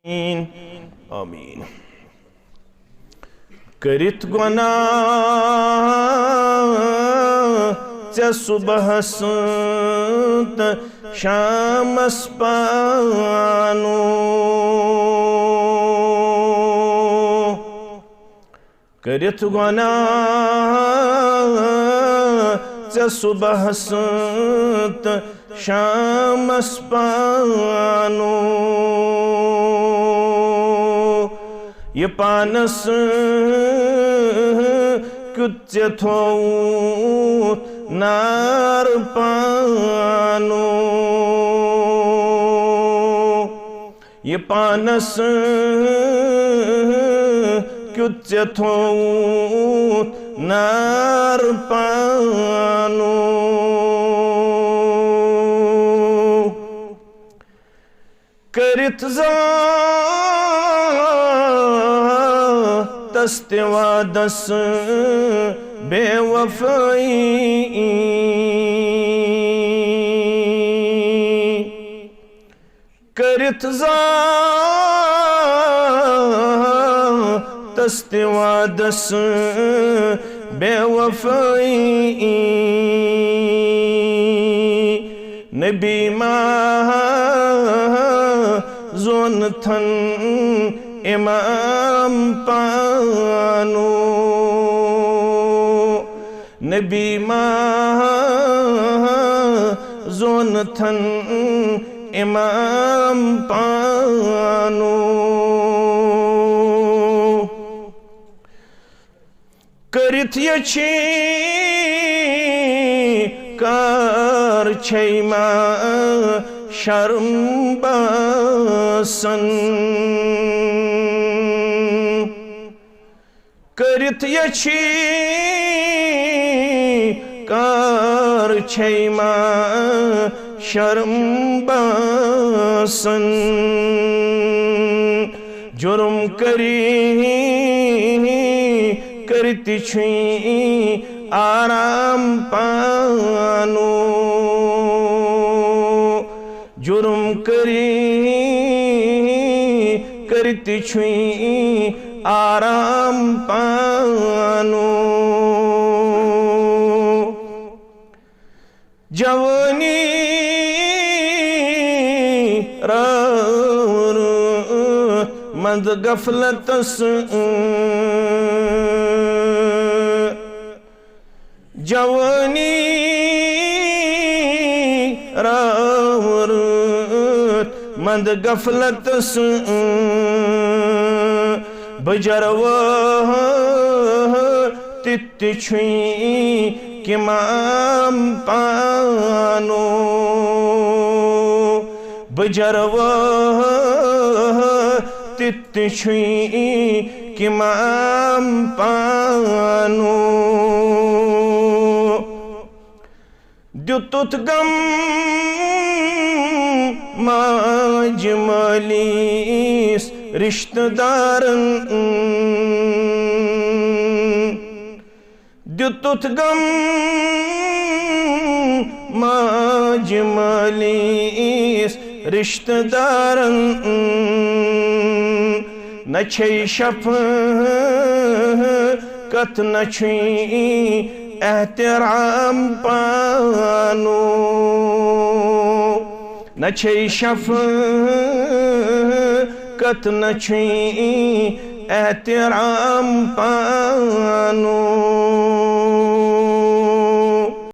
آمین کرت گناہ ژے صبحس تہ شامس پانو کرت گناہ ژے صبحس تہ شامس پانو یہ پانس کیُتھ ژےٚ تھووُتھ نار پانو یہ پانس کیُتھ ژےٚ تھووُتھ نار پانو کرت ذاتس تہِ وعدس بے وفائی کرت ذاتس تہِ وعدس بے وفائی نبی زونتھن امام پانو نبی زونتھن امام پانو کرت یچھی کار چھیما شرم باسن کرت یچھی کار چھیما شرم باسن جرم کرتی چھویں آرام پانو جرم کرتی چھویں آرام پانو جوانی رات مند غفلتس جوانی رات مند غفلتس بجروا تِتہِ چھُیں کِمام پانو بجروا تِتہِ چھُیں کِمام پانو دیُتُتھ غم ماجہِ مٲلِس رشتہٕ دارن دیُتُتھ غم ماجہِ مٲلِس رشتہٕ دارن نہ چھے شفقت نہ چھُیں احترام پانو نہ چھے شفقت نہ چھُیں احترام پانو